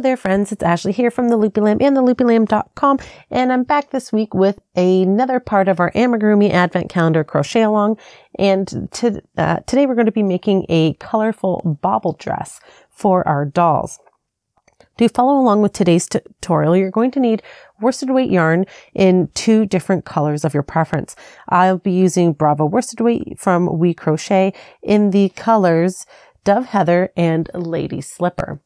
Hello there friends, it's Ashley here from the Loopy Lamb and theloopylamb.com, and I'm back this week with another part of our Amigurumi Advent Calendar Crochet Along, and today we're going to be making a colorful bauble dress for our dolls. To follow along with today's tutorial, you're going to need worsted weight yarn in 2 different colors of your preference. I'll be using Bravo worsted weight from We Crochet in the colors Dove Heather and Lady Slipper.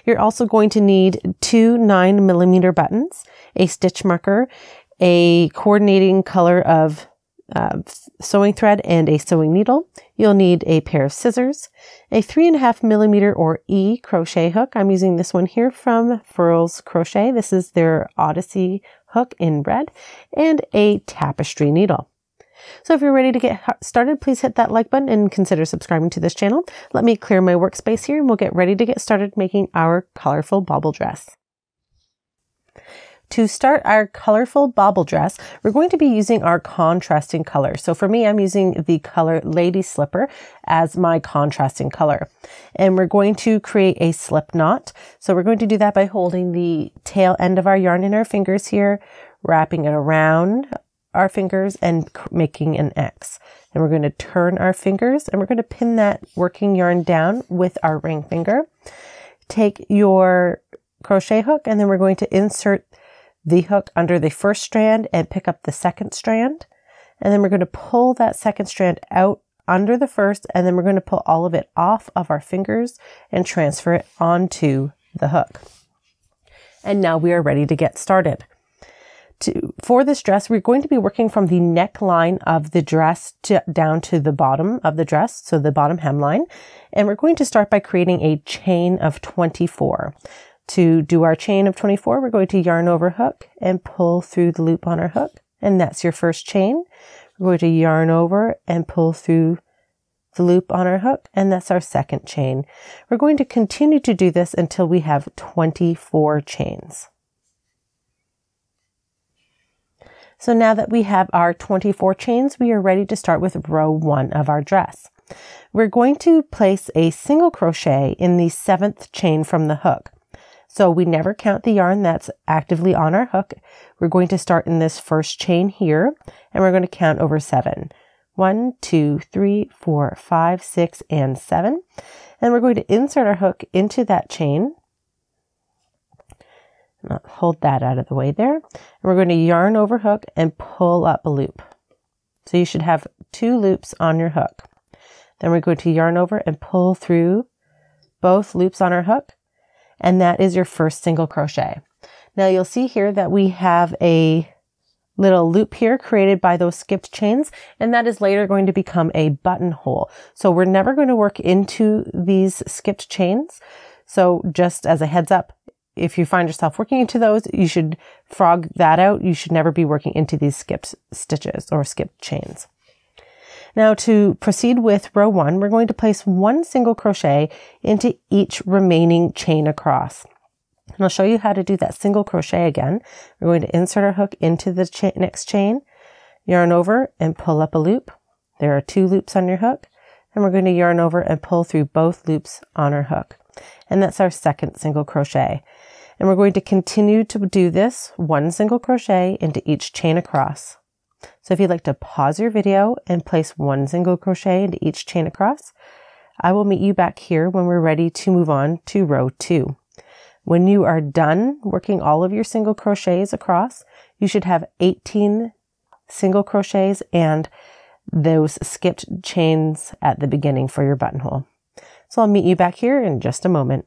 You're also going to need 2 9mm buttons, a stitch marker, a coordinating color of sewing thread and a sewing needle. You'll need a pair of scissors, a 3.5mm or E crochet hook. I'm using this one here from Furls Crochet. This is their Odyssey hook in red, and a tapestry needle. So if you're ready to get started, please hit that like button and consider subscribing to this channel. Let me clear my workspace here and we'll get ready to get started making our colorful bauble dress. To start our colorful bauble dress, we're going to be using our contrasting color. So for me, I'm using the color Lady Slipper as my contrasting color. And we're going to create a slip knot. So we're going to do that by holding the tail end of our yarn in our fingers here, wrapping it around our fingers and making an X. And we're going to turn our fingers and we're going to pin that working yarn down with our ring finger. Take your crochet hook and then we're going to insert the hook under the first strand and pick up the second strand. And then we're going to pull that second strand out under the first, and then we're going to pull all of it off of our fingers and transfer it onto the hook. And now we are ready to get started. For this dress, we're going to be working from the neckline of the dress down to the bottom of the dress, so the bottom hemline. And we're going to start by creating a chain of 24. To do our chain of 24, we're going to yarn over hook and pull through the loop on our hook. And that's your first chain. We're going to yarn over and pull through the loop on our hook. And that's our second chain. We're going to continue to do this until we have 24 chains. So now that we have our 24 chains, we are ready to start with row 1 of our dress. We're going to place a single crochet in the 7th chain from the hook. So we never count the yarn that's actively on our hook. We're going to start in this first chain here, and we're going to count over 7. 1, 2, 3, 4, 5, 6, and 7. And we're going to insert our hook into that chain. Hold that out of the way there. And we're going to yarn over hook and pull up a loop. So you should have 2 loops on your hook. Then we're going to yarn over and pull through both loops on our hook. And that is your first single crochet. Now you'll see here that we have a little loop here created by those skipped chains, and that is later going to become a buttonhole. So we're never going to work into these skipped chains. So just as a heads up, if you find yourself working into those, you should frog that out. You should never be working into these skipped stitches or skipped chains. Now to proceed with row 1, we're going to place 1 single crochet into each remaining chain across. And I'll show you how to do that single crochet again. We're going to insert our hook into the next chain, yarn over and pull up a loop. There are 2 loops on your hook, and we're going to yarn over and pull through both loops on our hook. And that's our second single crochet. And we're going to continue to do this 1 single crochet into each chain across. So if you'd like to pause your video and place 1 single crochet into each chain across, I will meet you back here when we're ready to move on to row 2. When you are done working all of your single crochets across, you should have 18 single crochets and those skipped chains at the beginning for your buttonhole. So I'll meet you back here in just a moment.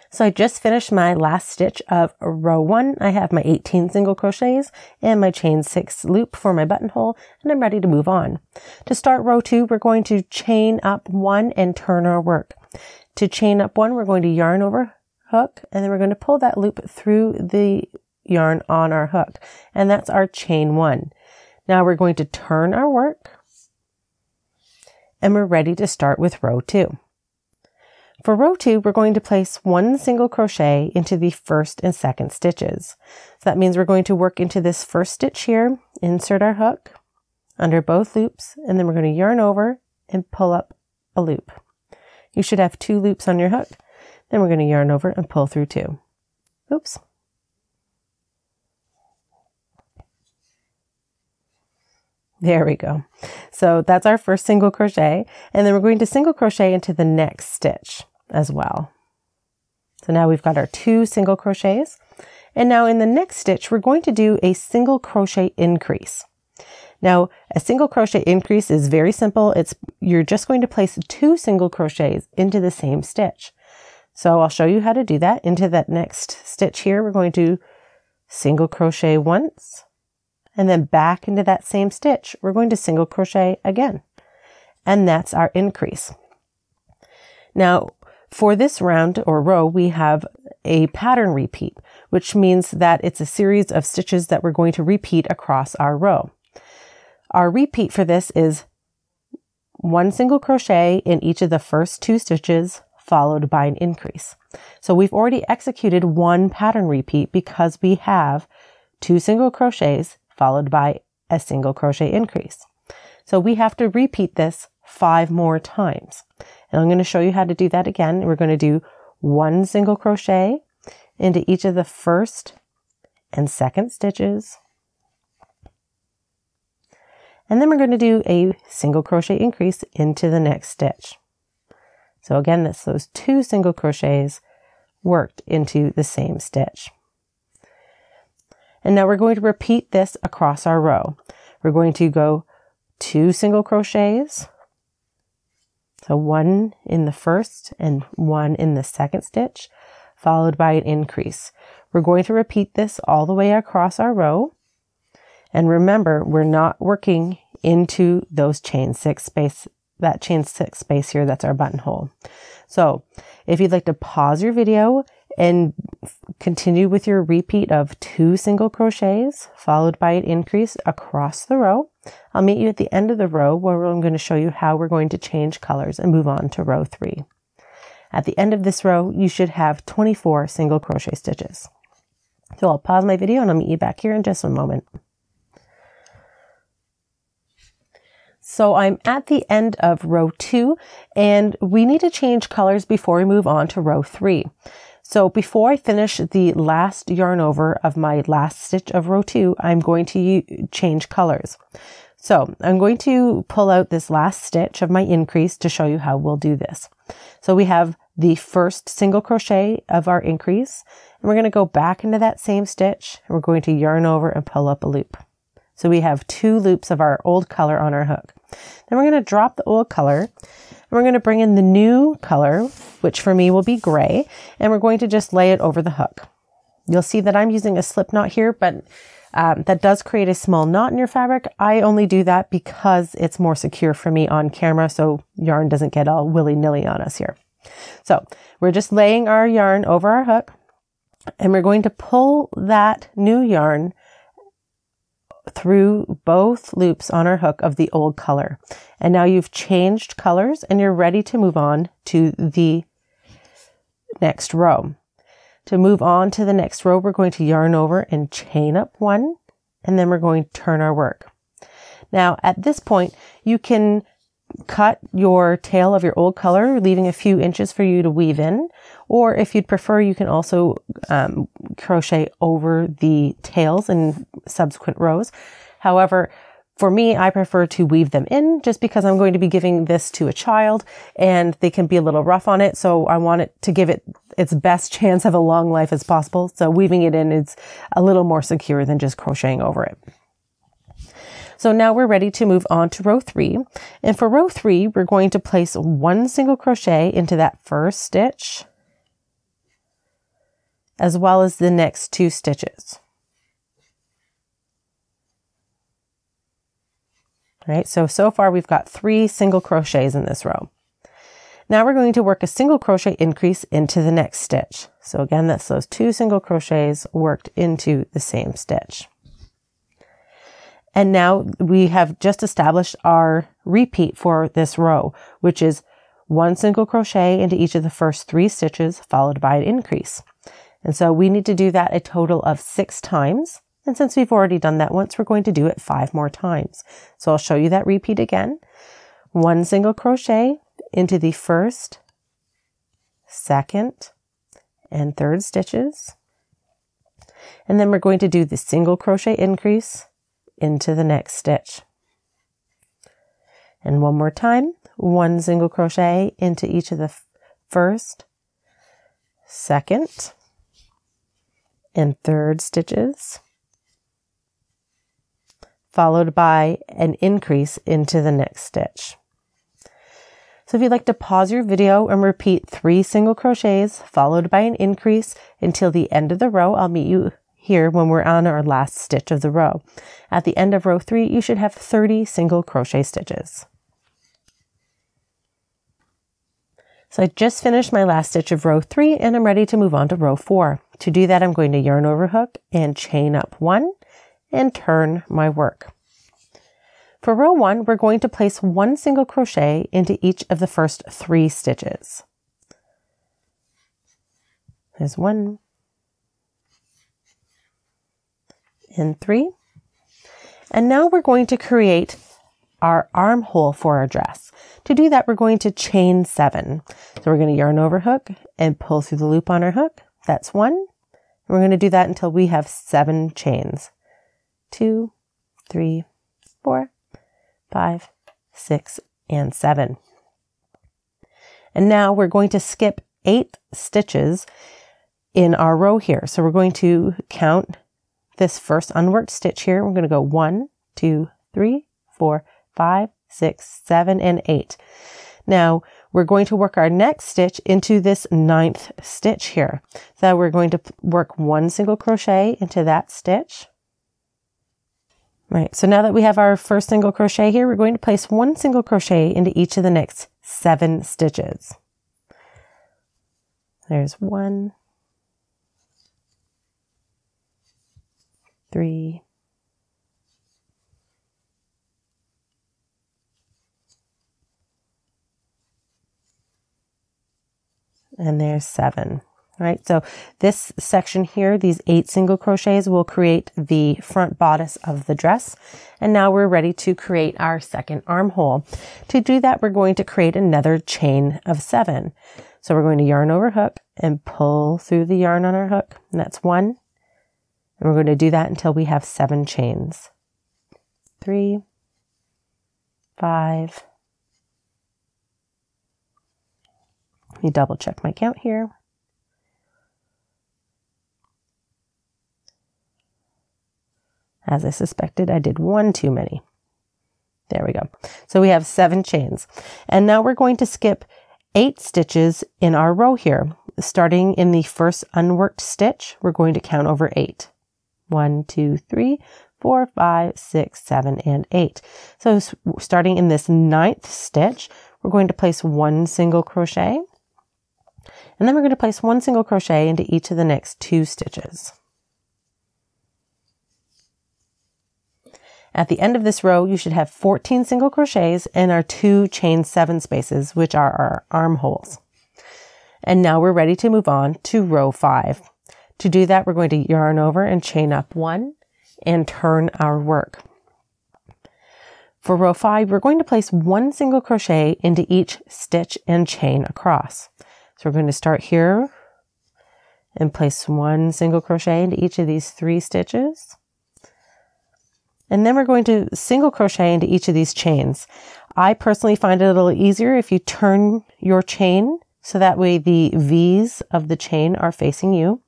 So I just finished my last stitch of row 1. I have my 18 single crochets and my chain 6 loop for my buttonhole, and I'm ready to move on. To start row 2, we're going to chain up 1 and turn our work. To chain up 1, we're going to yarn over hook, and then we're going to pull that loop through the yarn on our hook, and that's our chain 1. Now we're going to turn our work, and we're ready to start with row 2. For row 2, we're going to place 1 single crochet into the first and second stitches. So that means we're going to work into this first stitch here, insert our hook under both loops, and then we're going to yarn over and pull up a loop. You should have 2 loops on your hook. Then we're going to yarn over and pull through 2. Oops. There we go. So that's our first single crochet, and then we're going to single crochet into the next stitch as well. So now we've got our 2 single crochets, and now in the next stitch we're going to do a single crochet increase. Now a single crochet increase is very simple. You're just going to place 2 single crochets into the same stitch. So I'll show you how to do that. Into that next stitch here, we're going to single crochet once, and then back into that same stitch, we're going to single crochet again. And that's our increase. Now, for this round or row, we have a pattern repeat, which means that it's a series of stitches that we're going to repeat across our row. Our repeat for this is 1 single crochet in each of the first 2 stitches, followed by an increase. So we've already executed 1 pattern repeat because we have 2 single crochets followed by a single crochet increase. So we have to repeat this 5 more times. And I'm going to show you how to do that again. We're going to do 1 single crochet into each of the first and second stitches. And then we're going to do a single crochet increase into the next stitch. So again, that's those 2 single crochets worked into the same stitch. And now we're going to repeat this across our row. We're going to go 2 single crochets. So 1 in the first and 1 in the second stitch, followed by an increase. We're going to repeat this all the way across our row. And remember, we're not working into those chain 6 space, that chain 6 space here, that's our buttonhole. So if you'd like to pause your video and continue with your repeat of 2 single crochets followed by an increase across the row, I'll meet you at the end of the row where I'm going to show you how we're going to change colors and move on to row 3. At the end of this row, you should have 24 single crochet stitches. So I'll pause my video and I'll meet you back here in just a moment. So I'm at the end of row 2, and we need to change colors before we move on to row 3. So before I finish the last yarn over of my last stitch of row 2, I'm going to change colors. So I'm going to pull out this last stitch of my increase to show you how we'll do this. So we have the first single crochet of our increase, and we're going to go back into that same stitch, and we're going to yarn over and pull up a loop. So we have 2 loops of our old color on our hook. Then we're going to drop the old color, and we're going to bring in the new color, which for me will be gray, and we're going to just lay it over the hook. You'll see that I'm using a slip knot here, but that does create a small knot in your fabric. I only do that because it's more secure for me on camera, so yarn doesn't get all willy-nilly on us here. So we're just laying our yarn over our hook, and we're going to pull that new yarn through both loops on our hook of the old color. And now you've changed colors and you're ready to move on to the next row. To move on to the next row, we're going to yarn over and chain up 1, and then we're going to turn our work. Now at this point, you can cut your tail of your old color, leaving a few inches for you to weave in, or if you'd prefer, you can also crochet over the tails in subsequent rows. However, for me, I prefer to weave them in just because I'm going to be giving this to a child and they can be a little rough on it. So I want it to give it its best chance of a long life as possible. So weaving it in is a little more secure than just crocheting over it. So now we're ready to move on to row 3. And for row 3, we're going to place 1 single crochet into that first stitch, as well as the next 2 stitches. All right, so far we've got 3 single crochets in this row. Now we're going to work a single crochet increase into the next stitch. So again, that's those 2 single crochets worked into the same stitch. And now we have just established our repeat for this row, which is 1 single crochet into each of the first 3 stitches, followed by an increase. And so we need to do that a total of 6 times. And since we've already done that once, we're going to do it 5 more times. So I'll show you that repeat again. 1 single crochet into the first second, and third stitches. And then we're going to do the single crochet increase into the next stitch. And one more time, one single crochet into each of the first, second, and third stitches, followed by an increase into the next stitch. So if you'd like to pause your video and repeat 3 single crochets followed by an increase until the end of the row, I'll meet you here when we're on our last stitch of the row. At the end of row 3, you should have 30 single crochet stitches. So I just finished my last stitch of row 3 and I'm ready to move on to row 4. To do that, I'm going to yarn over hook and chain up 1 and turn my work. For row 1, we're going to place 1 single crochet into each of the first 3 stitches. There's 1 and 3. And now we're going to create our armhole for our dress. To do that, we're going to chain 7. So we're going to yarn over hook and pull through the loop on our hook. That's 1. And we're going to do that until we have 7 chains. 2, 3, 4, 5, 6, and 7. And now we're going to skip 8 stitches in our row here. So we're going to count this first unworked stitch here. We're going to go 1, 2, 3, 4, 5, 6, 7, and 8. Now we're going to work our next stitch into this 9th stitch here. So we're going to work 1 single crochet into that stitch. Right, so now that we have our first single crochet here, we're going to place 1 single crochet into each of the next 7 stitches. There's 1, 3, and there's 7. Right, so this section here, these 8 single crochets will create the front bodice of the dress. And now we're ready to create our second armhole. To do that, we're going to create another chain of 7. So we're going to yarn over hook and pull through the yarn on our hook. And that's 1. And we're going to do that until we have 7 chains. 3, 5. Let me double check my count here. As I suspected, I did 1 too many. There we go. So we have 7 chains. And now we're going to skip 8 stitches in our row here. Starting in the first unworked stitch, we're going to count over 8. 1, 2, 3, 4, 5, 6, 7, and 8. So starting in this 9th stitch, we're going to place 1 single crochet. And then we're going to place 1 single crochet into each of the next 2 stitches. At the end of this row, you should have 14 single crochets and our 2 chain 7 spaces, which are our armholes. And now we're ready to move on to row 5. To do that, we're going to yarn over and chain up 1 and turn our work. For row 5, we're going to place 1 single crochet into each stitch and chain across. So we're going to start here and place 1 single crochet into each of these 3 stitches. And then we're going to single crochet into each of these chains. I personally find it a little easier if you turn your chain so that way the V's of the chain are facing you.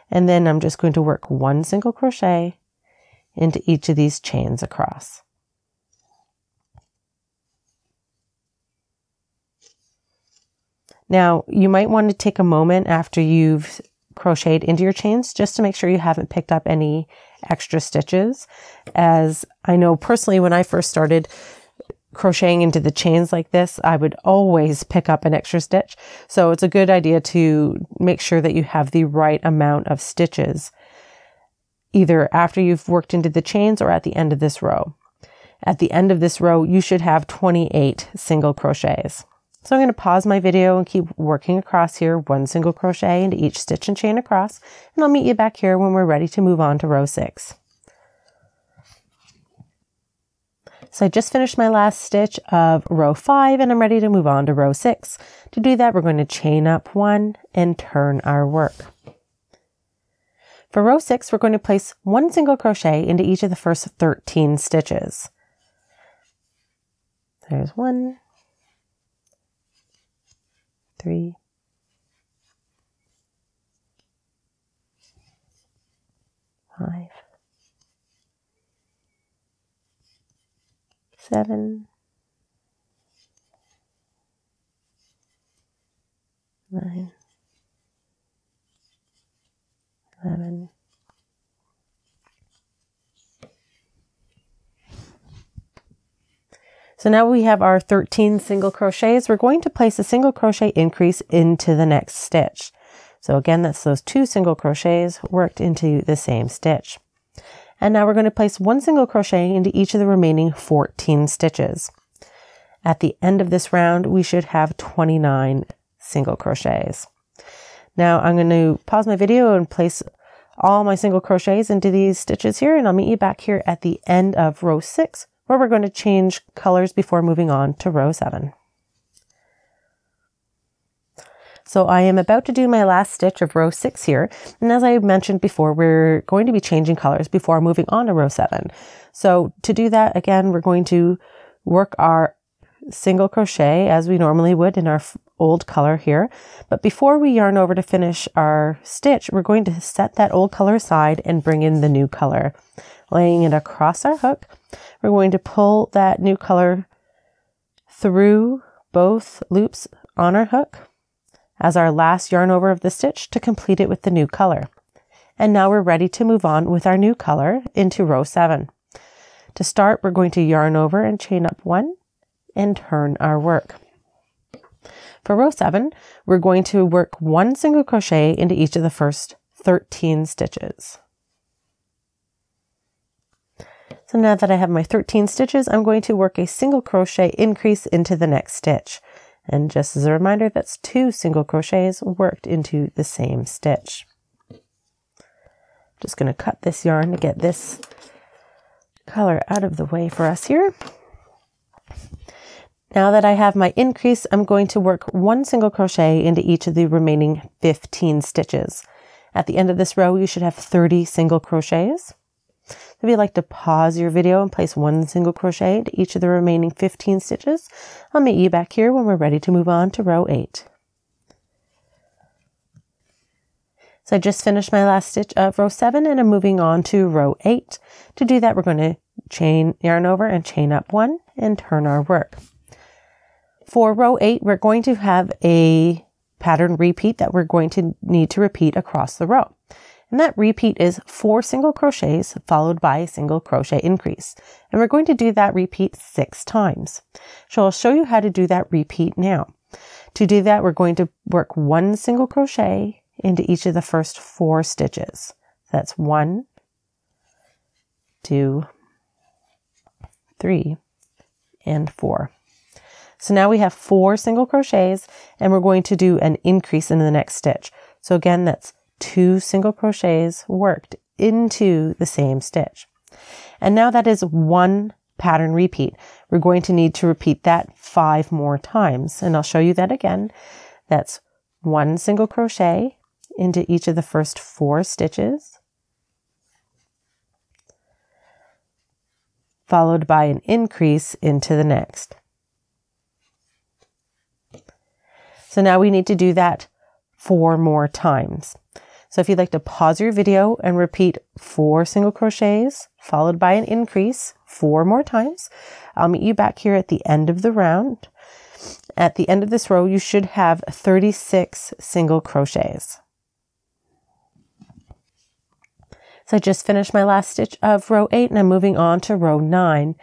And then I'm just going to work 1 single crochet into each of these chains across. Now, you might want to take a moment after you've crocheted into your chains just to make sure you haven't picked up any extra stitches. As I know personally, when I first started crocheting into the chains like this, I would always pick up an extra stitch. So it's a good idea to make sure that you have the right amount of stitches, either after you've worked into the chains or at the end of this row. At the end of this row, you should have 28 single crochets. So I'm going to pause my video and keep working across here, 1 single crochet into each stitch and chain across, and I'll meet you back here when we're ready to move on to row 6. So I just finished my last stitch of row 5 and I'm ready to move on to row 6. To do that, we're going to chain up 1 and turn our work. For row 6, we're going to place 1 single crochet into each of the first 13 stitches. There's 1, 3, 5, 7, 9, 11, 'So now we have our 13 single crochets. We're going to place a single crochet increase into the next stitch. So again, that's those 2 single crochets worked into the same stitch. And now we're going to place 1 single crochet into each of the remaining 14 stitches. At the end of this round, we should have 29 single crochets. Now I'm going to pause my video and place all my single crochets into these stitches here, and I'll meet you back here at the end of row 6, where we're going to change colors before moving on to row 7. So I am about to do my last stitch of row 6 here, and as I mentioned before, we're going to be changing colors before moving on to row 7. So to do that, again, we're going to work our single crochet as we normally would in our old color here. But before we yarn over to finish our stitch, we're going to set that old color aside and bring in the new color. Laying it across our hook, we're going to pull that new color through both loops on our hook as our last yarn over of the stitch to complete it with the new color. And now we're ready to move on with our new color into row 7. To start, we're going to yarn over and chain up 1 and turn our work. For row 7, we're going to work 1 single crochet into each of the first 13 stitches. So now that I have my 13 stitches, I'm going to work a single crochet increase into the next stitch. And just as a reminder, that's 2 single crochets worked into the same stitch. Just going to cut this yarn to get this color out of the way for us here. Now that I have my increase, I'm going to work 1 single crochet into each of the remaining 15 stitches. At the end of this row, you should have 30 single crochets. If you'd like to pause your video and place 1 single crochet into each of the remaining 15 stitches, I'll meet you back here when we're ready to move on to row 8. So I just finished my last stitch of row 7 and I'm moving on to row 8. To do that, we're going to yarn over and chain up 1 and turn our work. For row 8, we're going to have a pattern repeat that we're going to need to repeat across the row. And that repeat is 4 single crochets followed by a single crochet increase. And we're going to do that repeat 6 times. So I'll show you how to do that repeat now. To do that, we're going to work 1 single crochet into each of the first 4 stitches. That's 1, 2, 3, and 4. So now we have 4 single crochets and we're going to do an increase in the next stitch. So again, that's 2 single crochets worked into the same stitch. And now that is 1 pattern repeat. We're going to need to repeat that 5 more times. And I'll show you that again. That's 1 single crochet into each of the first 4 stitches, followed by an increase into the next. So now we need to do that 4 more times. So if you'd like to pause your video and repeat 4 single crochets followed by an increase 4 more times, I'll meet you back here at the end of the round. At the end of this row, you should have 36 single crochets. So I just finished my last stitch of row 8 and I'm moving on to row 9.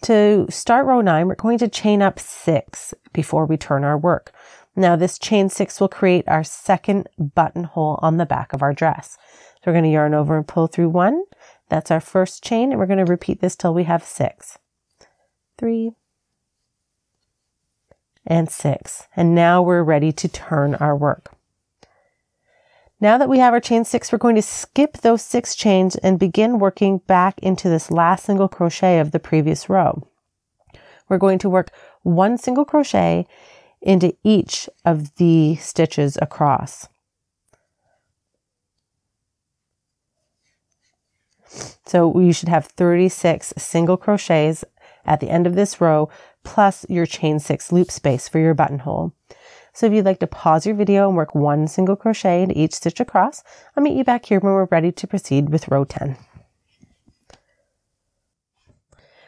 To start row 9, we're going to chain up 6 before we turn our work. Now this chain 6 will create our second buttonhole on the back of our dress. So we're going to yarn over and pull through 1. That's our first chain, and we're going to repeat this till we have 6. 3 and 6. And now we're ready to turn our work. Now that we have our chain 6, we're going to skip those 6 chains and begin working back into this last single crochet of the previous row. we're going to work 1 single crochet into each of the stitches across. So you should have 36 single crochets at the end of this row, plus your chain 6 loop space for your buttonhole. So if you'd like to pause your video and work 1 single crochet into each stitch across, I'll meet you back here when we're ready to proceed with row 10.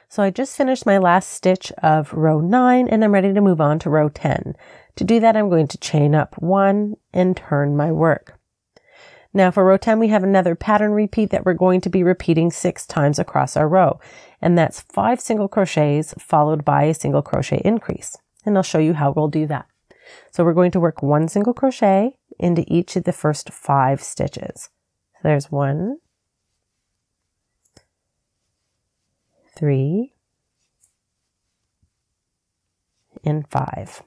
So I just finished my last stitch of row 9 and I'm ready to move on to row 10. To do that, I'm going to chain up 1 and turn my work. Now for row 10, we have another pattern repeat that we're going to be repeating 6 times across our row. And that's 5 single crochets followed by a single crochet increase. And I'll show you how we'll do that. So we're going to work 1 single crochet into each of the first 5 stitches. So there's 1, 3, and 5.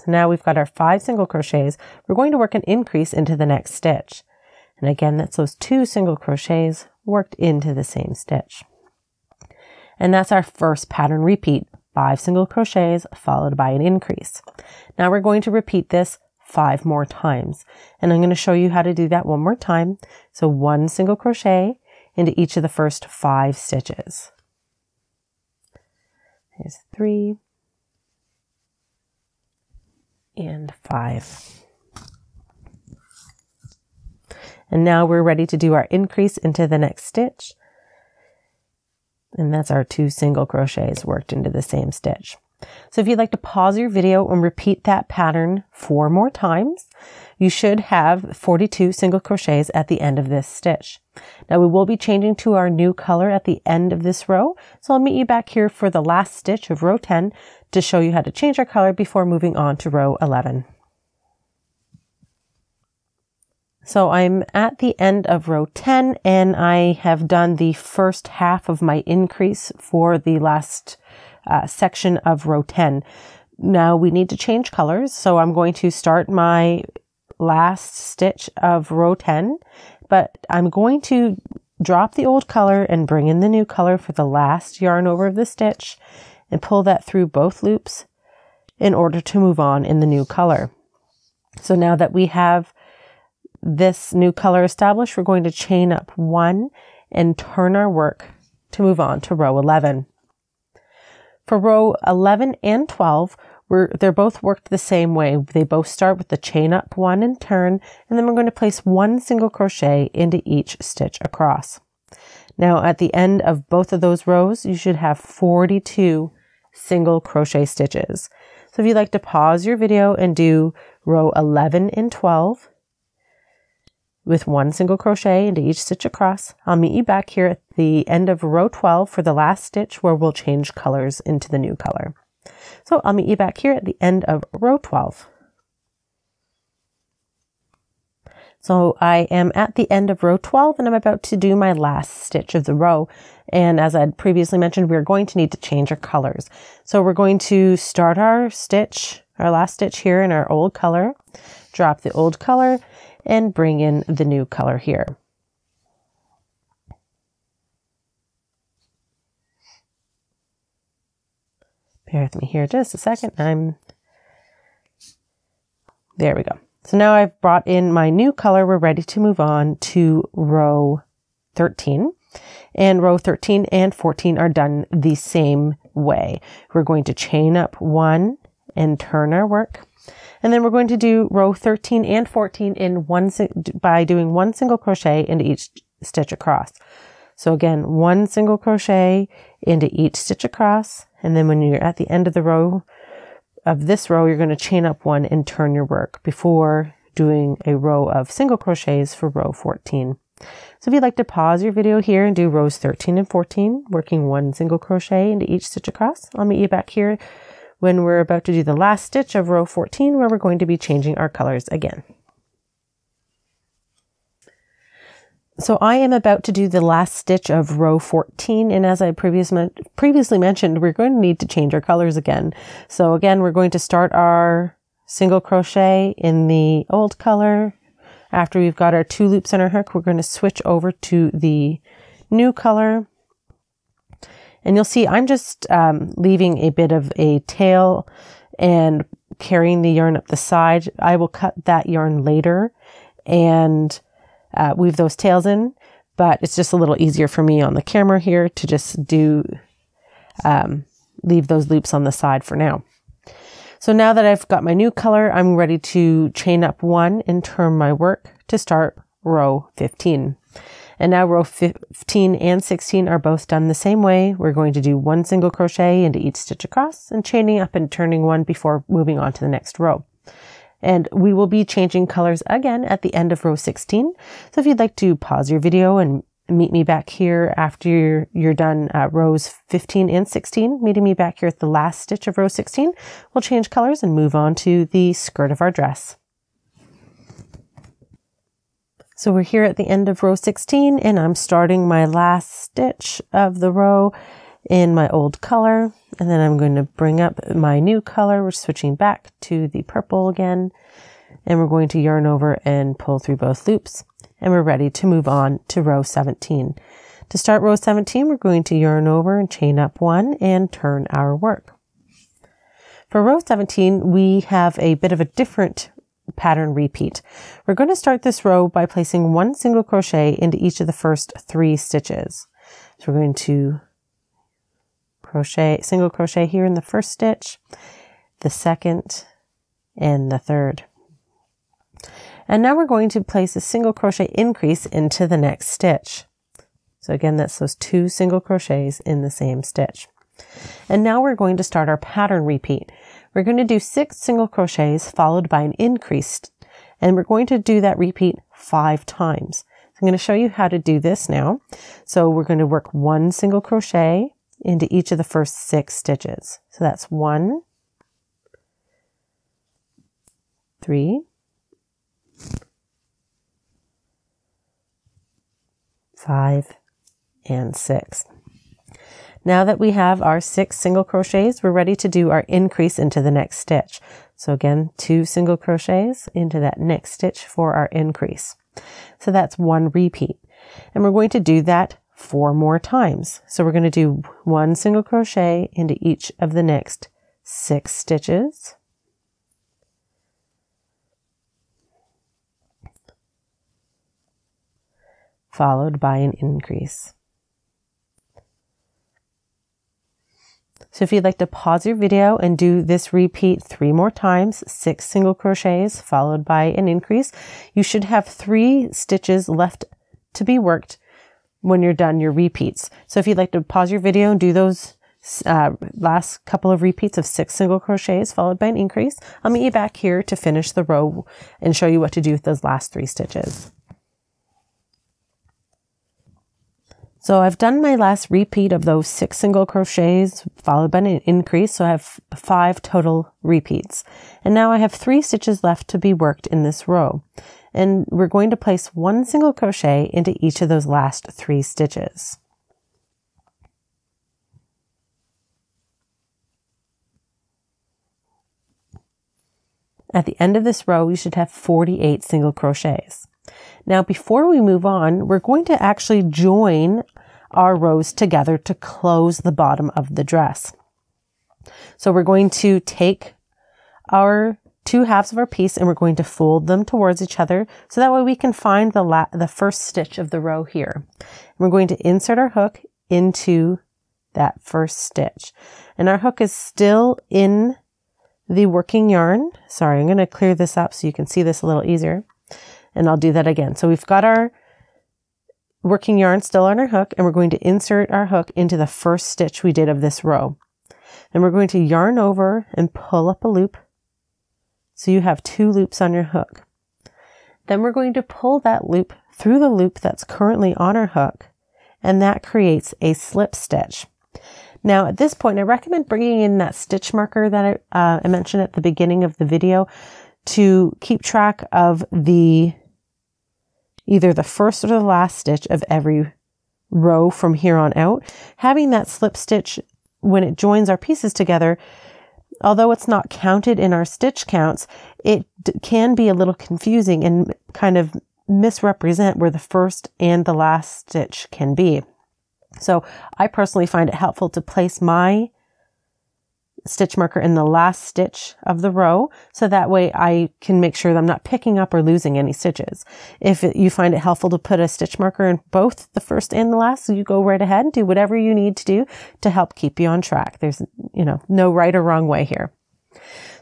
So now we've got our 5 single crochets. We're going to work an increase into the next stitch. And again, that's those 2 single crochets worked into the same stitch. And that's our first pattern repeat, 5 single crochets followed by an increase. Now we're going to repeat this 5 more times. And I'm going to show you how to do that one more time. So 1 single crochet into each of the first 5 stitches. There's 3 and 5. And now we're ready to do our increase into the next stitch. And that's our 2 single crochets worked into the same stitch. So if you'd like to pause your video and repeat that pattern 4 more times, you should have 42 single crochets at the end of this stitch. Now we will be changing to our new color at the end of this row. So I'll meet you back here for the last stitch of row 10 to show you how to change our color before moving on to row 11. So I'm at the end of row 10 and I have done the first half of my increase for the last section of row 10. Now we need to change colors. So I'm going to start my last stitch of row 10, but I'm going to drop the old color and bring in the new color for the last yarn over of the stitch and pull that through both loops in order to move on in the new color. So now that we have this new color established, we're going to chain up 1 and turn our work to move on to row 11. For row 11 and 12, they're both worked the same way. They both start with the chain up 1 and turn, and then we're going to place 1 single crochet into each stitch across. Now at the end of both of those rows, you should have 42 single crochet stitches. So if you'd like to pause your video and do row 11 and 12, with 1 single crochet into each stitch across, I'll meet you back here at the end of row 12 for the last stitch where we'll change colors into the new color. So I'll meet you back here at the end of row 12. So I am at the end of row 12 and I'm about to do my last stitch of the row. And as I had previously mentioned, we're going to need to change our colors. So we're going to start our stitch, our last stitch here in our old color, drop the old color, and bring in the new color here. Bear with me here just a second. There we go. So now I've brought in my new color. We're ready to move on to row 13. And row 13 and 14 are done the same way. We're going to chain up 1 and turn our work. And then we're going to do row 13 and 14 by doing 1 single crochet into each stitch across. So again, 1 single crochet into each stitch across. And then when you're at the end of the row, this row, you're going to chain up 1 and turn your work before doing a row of single crochets for row 14. So if you'd like to pause your video here and do rows 13 and 14, working 1 single crochet into each stitch across, I'll meet you back here when we're about to do the last stitch of row 14, where we're going to be changing our colors again. So I am about to do the last stitch of row 14, and as I previously mentioned, we're going to need to change our colors again. So again, we're going to start our single crochet in the old color. After we've got our 2 loops on our hook, we're going to switch over to the new color. And you'll see I'm just leaving a bit of a tail and carrying the yarn up the side. I will cut that yarn later and weave those tails in, but it's just a little easier for me on the camera here to just do leave those loops on the side for now. So now that I've got my new color, I'm ready to chain up 1 and turn my work to start row 15. And now row 15 and 16 are both done the same way. We're going to do 1 single crochet into each stitch across and chaining up and turning 1 before moving on to the next row. And we will be changing colors again at the end of row 16. So if you'd like to pause your video and meet me back here after you're done rows 15 and 16, meeting me back here at the last stitch of row 16, we'll change colors and move on to the skirt of our dress. So we're here at the end of row 16 and I'm starting my last stitch of the row in my old color. And then I'm going to bring up my new color. We're switching back to the purple again. And we're going to yarn over and pull through both loops. And we're ready to move on to row 17. To start row 17, we're going to yarn over and chain up 1 and turn our work. For row 17, we have a bit of a different pattern repeat. We're going to start this row by placing 1 single crochet into each of the first 3 stitches. So we're going to single crochet here in the first stitch, the second, and the third. And now we're going to place a single crochet increase into the next stitch. So again, that's those 2 single crochets in the same stitch. And now we're going to start our pattern repeat. We're going to do 6 single crochets followed by an increase, and we're going to do that repeat 5 times. So I'm going to show you how to do this now. So we're going to work 1 single crochet into each of the first 6 stitches. So that's 1, 3, 5, and 6. Now that we have our 6 single crochets, we're ready to do our increase into the next stitch. So again, 2 single crochets into that next stitch for our increase. So that's 1 repeat. And we're going to do that 4 more times. So we're going to do 1 single crochet into each of the next 6 stitches. Followed by an increase. So if you'd like to pause your video and do this repeat 3 more times, 6 single crochets followed by an increase, you should have 3 stitches left to be worked when you're done your repeats. So if you'd like to pause your video and do those last couple of repeats of 6 single crochets followed by an increase, I'll meet you back here to finish the row and show you what to do with those last 3 stitches. So I've done my last repeat of those 6 single crochets followed by an increase. So I have 5 total repeats. And now I have 3 stitches left to be worked in this row. And we're going to place 1 single crochet into each of those last 3 stitches. At the end of this row, you should have 48 single crochets. Now, before we move on, we're going to actually join our rows together to close the bottom of the dress. So we're going to take our 2 halves of our piece and we're going to fold them towards each other so that way we can find the first stitch of the row here. And we're going to insert our hook into that first stitch. And our hook is still in the working yarn. Sorry, I'm going to clear this up so you can see this a little easier. And I'll do that again. So we've got our working yarn still on our hook, and we're going to insert our hook into the first stitch we did of this row. And we're going to yarn over and pull up a loop so you have 2 loops on your hook. Then we're going to pull that loop through the loop that's currently on our hook, and that creates a slip stitch. Now at this point, I recommend bringing in that stitch marker that I mentioned at the beginning of the video to keep track of either the first or the last stitch of every row from here on out. Having that slip stitch when it joins our pieces together, although it's not counted in our stitch counts, it can be a little confusing and kind of misrepresent where the first and the last stitch can be. So I personally find it helpful to place my stitch marker in the last stitch of the row, so that way I can make sure that I'm not picking up or losing any stitches. If you find it helpful to put a stitch marker in both the first and the last, so you go right ahead and do whatever you need to do to help keep you on track. There's, no right or wrong way here.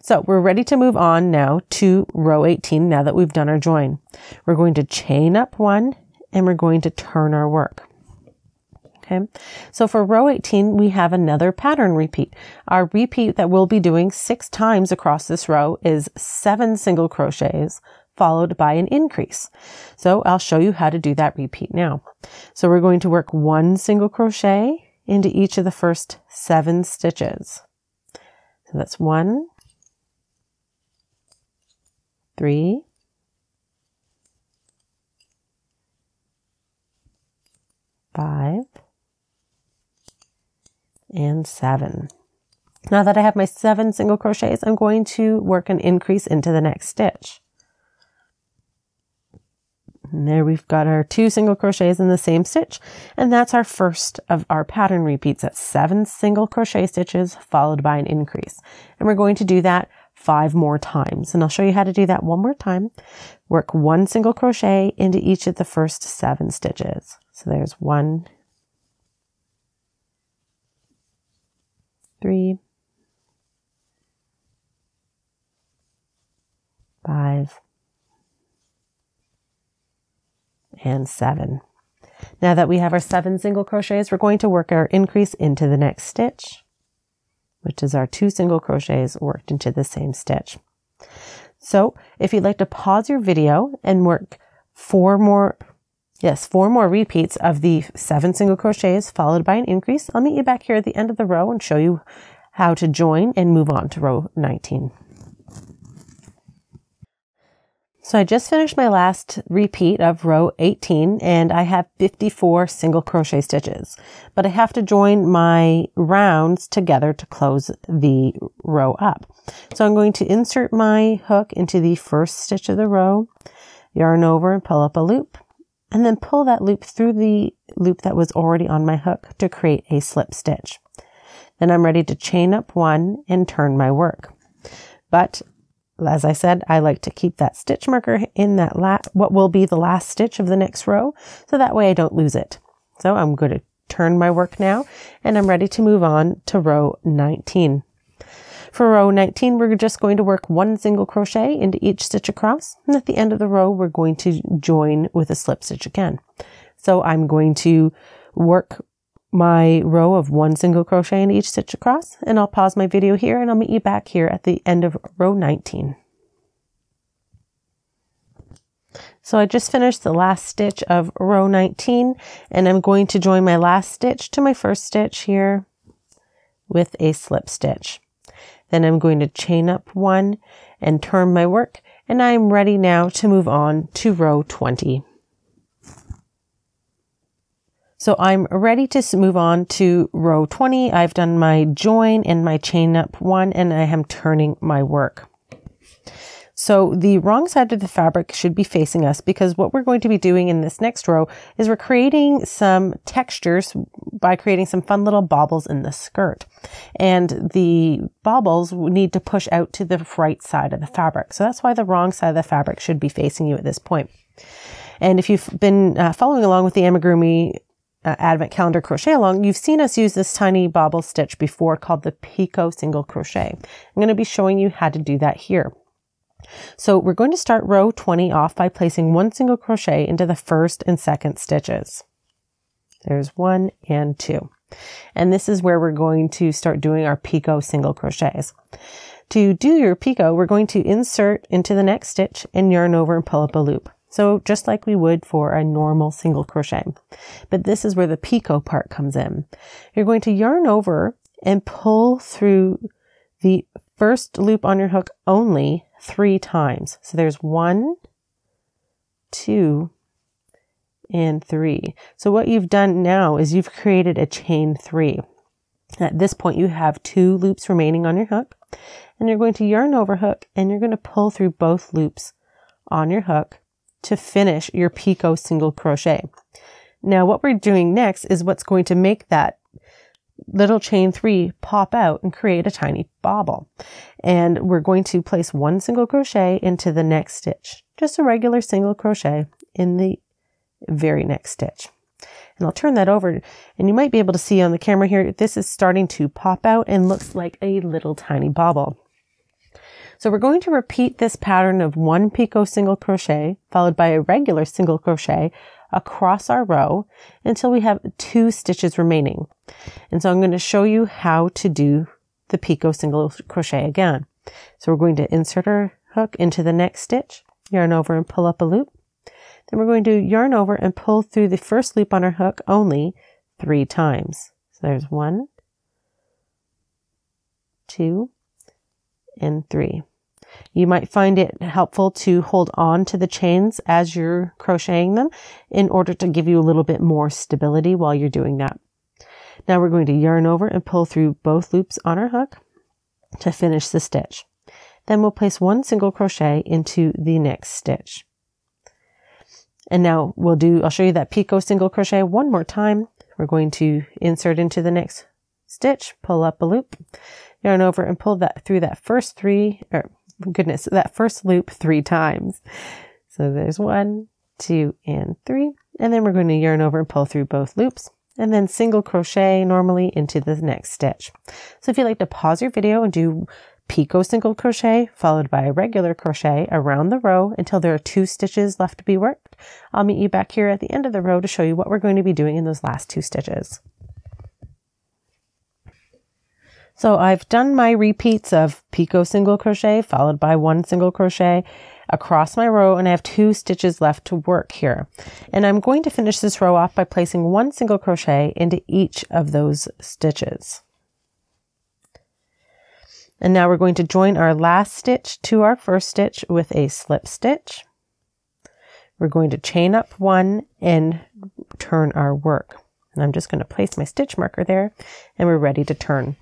So we're ready to move on now to row 18 now that we've done our join. We're going to chain up 1 and we're going to turn our work. Okay, so for row 18, we have another pattern repeat. Our repeat that we'll be doing 6 times across this row is 7 single crochets followed by an increase. So I'll show you how to do that repeat now. So we're going to work 1 single crochet into each of the first 7 stitches. So that's 1, 3, 5, and 7. Now that I have my 7 single crochets, I'm going to work an increase into the next stitch. And there we've got our 2 single crochets in the same stitch, and that's our first of our pattern repeats. That's 7 single crochet stitches followed by an increase. And we're going to do that 5 more times. And I'll show you how to do that one more time. Work 1 single crochet into each of the first 7 stitches. So there's 1, 3, 5, and 7. Now that we have our 7 single crochets, we're going to work our increase into the next stitch, which is our 2 single crochets worked into the same stitch. So if you'd like to pause your video and work 4 more repeats of the 7 single crochets followed by an increase, I'll meet you back here at the end of the row and show you how to join and move on to row 19. So I just finished my last repeat of row 18 and I have 54 single crochet stitches, but I have to join my rounds together to close the row up. So I'm going to insert my hook into the first stitch of the row, yarn over and pull up a loop, and then pull that loop through the loop that was already on my hook to create a slip stitch. Then I'm ready to chain up 1 and turn my work. But as I said, I like to keep that stitch marker in that what will be the last stitch of the next row, so that way I don't lose it. So I'm going to turn my work now, and I'm ready to move on to row 19. For row 19, we're just going to work 1 single crochet into each stitch across, and at the end of the row, we're going to join with a slip stitch again. So I'm going to work my row of 1 single crochet in each stitch across, and I'll pause my video here and I'll meet you back here at the end of row 19. So I just finished the last stitch of row 19, and I'm going to join my last stitch to my first stitch here with a slip stitch. Then I'm going to chain up 1 and turn my work, and I'm ready now to move on to row 20. So I'm ready to move on to row 20. I've done my join and my chain up 1, and I am turning my work. So the wrong side of the fabric should be facing us, because what we're going to be doing in this next row is we're creating some textures by creating some fun little baubles in the skirt. And the baubles need to push out to the right side of the fabric. So that's why the wrong side of the fabric should be facing you at this point. And if you've been following along with the Amigurumi Advent Calendar Crochet Along, you've seen us use this tiny bauble stitch before called the Picot Single Crochet. I'm going to be showing you how to do that here. So we're going to start row 20 off by placing 1 single crochet into the first and second stitches. There's 1 and 2. And this is where we're going to start doing our Picot single crochets. To do your Picot, we're going to insert into the next stitch and yarn over and pull up a loop. So just like we would for a normal single crochet. But this is where the Picot part comes in. You're going to yarn over and pull through the first loop on your hook only 3 times. So there's 1, 2, and 3. So what you've done now is you've created a chain 3. At this point, you have 2 loops remaining on your hook, and you're going to yarn over hook, and you're going to pull through both loops on your hook to finish your Picot single crochet. Now what we're doing next is what's going to make that little chain 3 pop out and create a tiny bauble. And we're going to place 1 single crochet into the next stitch, just a regular single crochet in the very next stitch. And I'll turn that over, and you might be able to see on the camera here, this is starting to pop out and looks like a little tiny bauble. So we're going to repeat this pattern of 1 picot single crochet followed by a regular single crochet across our row until we have 2 stitches remaining. And so I'm going to show you how to do the picot single crochet again. So we're going to insert our hook into the next stitch, yarn over and pull up a loop. Then we're going to yarn over and pull through the first loop on our hook only 3 times. So there's 1, 2, and 3. You might find it helpful to hold on to the chains as you're crocheting them in order to give you a little bit more stability while you're doing that. Now we're going to yarn over and pull through both loops on our hook to finish the stitch. Then we'll place 1 single crochet into the next stitch. And now I'll show you that picot single crochet one more time. We're going to insert into the next stitch, pull up a loop, yarn over and pull that through that first that first loop 3 times. So there's 1, 2, and 3. And then we're going to yarn over and pull through both loops and then single crochet normally into the next stitch. So if you'd like to pause your video and do picot single crochet followed by a regular crochet around the row until there are 2 stitches left to be worked, I'll meet you back here at the end of the row to show you what we're going to be doing in those last 2 stitches. So I've done my repeats of picot single crochet followed by 1 single crochet across my row, and I have 2 stitches left to work here. And I'm going to finish this row off by placing 1 single crochet into each of those stitches. And now we're going to join our last stitch to our first stitch with a slip stitch. We're going to chain up 1 and turn our work. And I'm just going to place my stitch marker there, and we're ready to turn.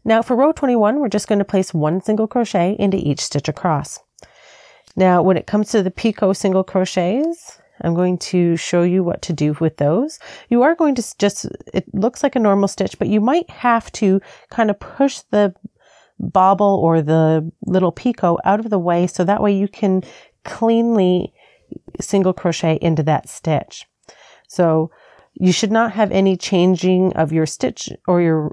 Now for row 21, we're just going to place 1 single crochet into each stitch across. Now when it comes to the picot single crochets, I'm going to show you what to do with those. You are going to it looks like a normal stitch, but you might have to kind of push the bauble or the little picot out of the way so that way you can cleanly single crochet into that stitch. So you should not have any changing of your stitch or your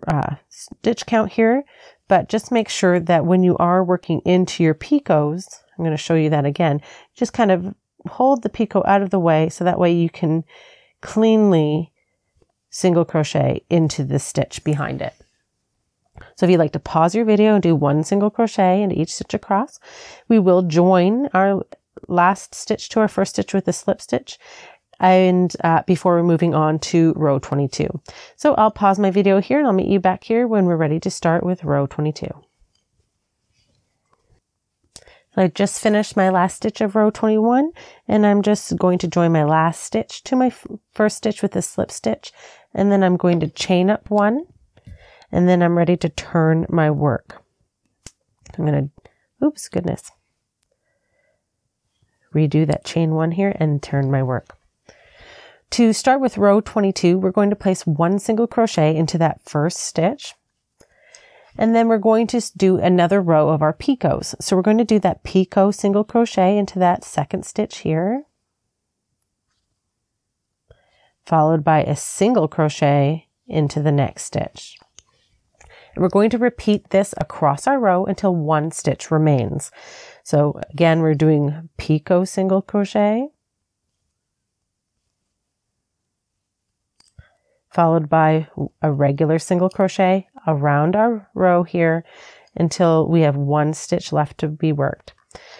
stitch count here, but just make sure that when you are working into your picots, I'm going to show you that again, just kind of hold the picot out of the way so that way you can cleanly single crochet into the stitch behind it. So if you'd like to pause your video and do 1 single crochet into each stitch across, we will join our last stitch to our first stitch with a slip stitch and before we're moving on to row 22. So I'll pause my video here and I'll meet you back here when we're ready to start with row 22. So I just finished my last stitch of row 21 and I'm just going to join my last stitch to my first stitch with a slip stitch, and then I'm going to chain up 1 and then I'm ready to turn my work. I'm going to, oops, goodness, redo that chain 1 here and turn my work. To start with row 22, we're going to place 1 single crochet into that first stitch. And then we're going to do another row of our picots. So we're going to do that picot single crochet into that second stitch here, followed by a single crochet into the next stitch. And we're going to repeat this across our row until 1 stitch remains. So again, we're doing picot single crochet, followed by a regular single crochet around our row here until we have 1 stitch left to be worked.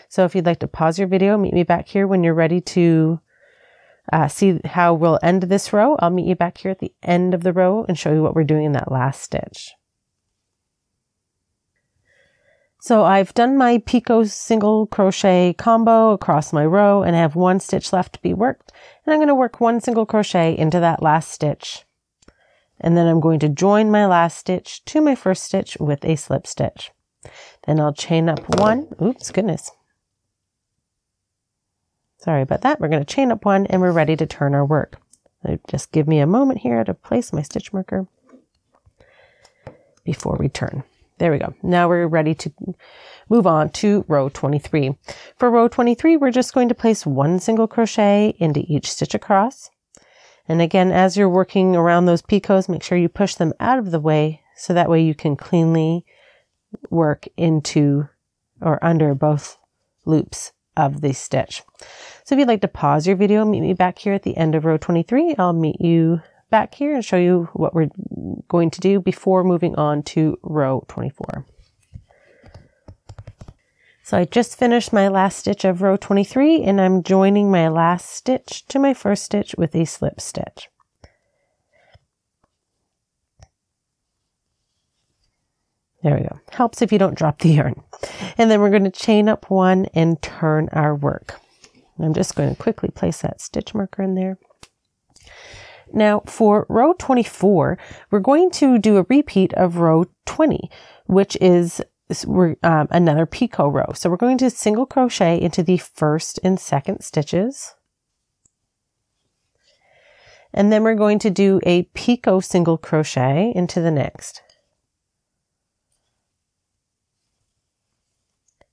So if you'd like to pause your video, meet me back here when you're ready to see how we'll end this row. I'll meet you back here at the end of the row and show you what we're doing in that last stitch. So I've done my picot single crochet combo across my row and I have 1 stitch left to be worked. And I'm going to work 1 single crochet into that last stitch. And then I'm going to join my last stitch to my first stitch with a slip stitch. Then I'll chain up 1. Oops, goodness. Sorry about that. We're going to chain up 1 and we're ready to turn our work. So just give me a moment here to place my stitch marker before we turn. There we go. Now we're ready to move on to row 23. For row 23, we're just going to place 1 single crochet into each stitch across. And again, as you're working around those picots, make sure you push them out of the way so that way you can cleanly work into or under both loops of the stitch. So if you'd like to pause your video, meet me back here at the end of row 23. I'll meet you back here and show you what we're going to do before moving on to row 24. So I just finished my last stitch of row 23 and I'm joining my last stitch to my first stitch with a slip stitch. There we go. Helps if you don't drop the yarn. And then we're going to chain up 1 and turn our work. I'm just going to quickly place that stitch marker in there. Now for row 24, we're going to do a repeat of row 20, which is another picot row. So we're going to single crochet into the first and second stitches. And then we're going to do a picot single crochet into the next.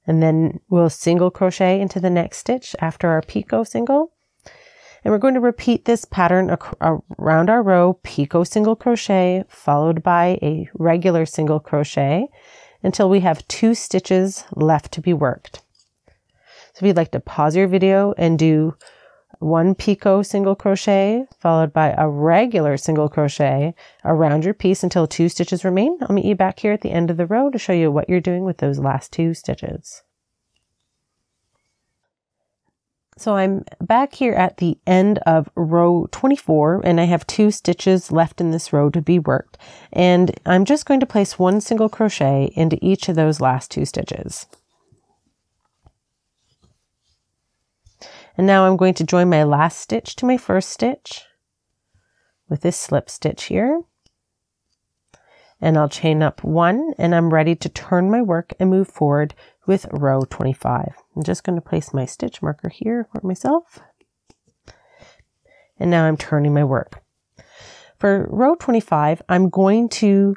And then we'll single crochet into the next stitch after our picot single. And we're going to repeat this pattern around our row, picot single crochet, followed by a regular single crochet until we have 2 stitches left to be worked. So if you'd like to pause your video and do 1 picot single crochet, followed by a regular single crochet around your piece until 2 stitches remain, I'll meet you back here at the end of the row to show you what you're doing with those last 2 stitches. So I'm back here at the end of row 24 and I have 2 stitches left in this row to be worked. And I'm just going to place 1 single crochet into each of those last 2 stitches. And now I'm going to join my last stitch to my first stitch with this slip stitch here. And I'll chain up 1 and I'm ready to turn my work and move forward with row 25. I'm just going to place my stitch marker here for myself. And now I'm turning my work. For row 25, I'm going to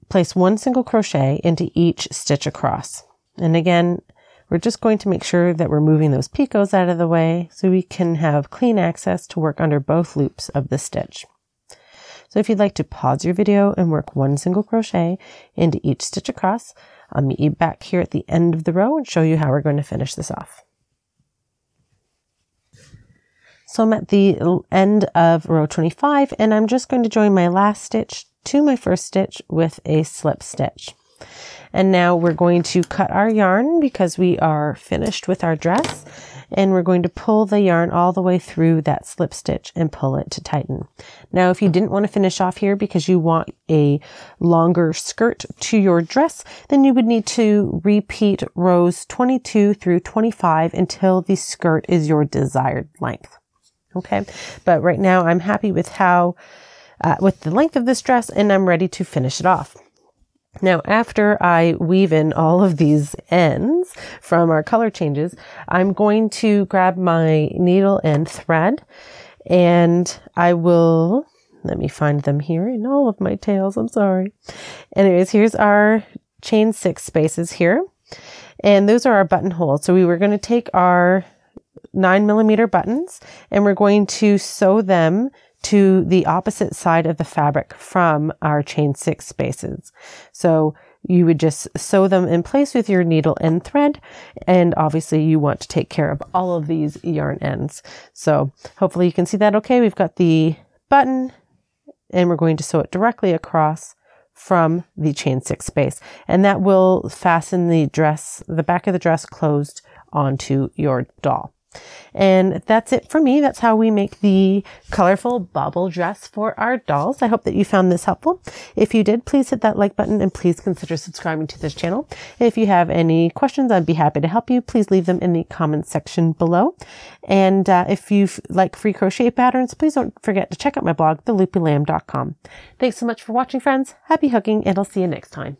place 1 single crochet into each stitch across. And again, we're just going to make sure that we're moving those picots out of the way so we can have clean access to work under both loops of the stitch. So if you'd like to pause your video and work 1 single crochet into each stitch across, I'll meet you back here at the end of the row and show you how we're going to finish this off. So I'm at the end of row 25 and I'm just going to join my last stitch to my first stitch with a slip stitch. And now we're going to cut our yarn because we are finished with our dress. And we're going to pull the yarn all the way through that slip stitch and pull it to tighten. Now, if you didn't want to finish off here because you want a longer skirt to your dress, then you would need to repeat rows 22 through 25 until the skirt is your desired length. Okay, but right now I'm happy with with the length of this dress and I'm ready to finish it off. Now, after I weave in all of these ends from our color changes, I'm going to grab my needle and thread and I will, let me find them here in all of my tails, I'm sorry. Anyways, here's our chain 6 spaces here. And those are our buttonholes. So we were going to take our 9mm buttons and we're going to sew them to the opposite side of the fabric from our chain 6 spaces. So you would just sew them in place with your needle and thread. And obviously you want to take care of all of these yarn ends. So hopefully you can see that okay. We've got the button and we're going to sew it directly across from the chain 6 space. And that will fasten the back of the dress closed onto your doll. And that's it for me. That's how we make the colorful bauble dress for our dolls. I hope that you found this helpful. If you did, please hit that like button and please consider subscribing to this channel. If you have any questions, I'd be happy to help you. Please leave them in the comments section below. And if you like free crochet patterns, please don't forget to check out my blog, theloopylamb.com. Thanks so much for watching, friends. Happy hooking, and I'll see you next time.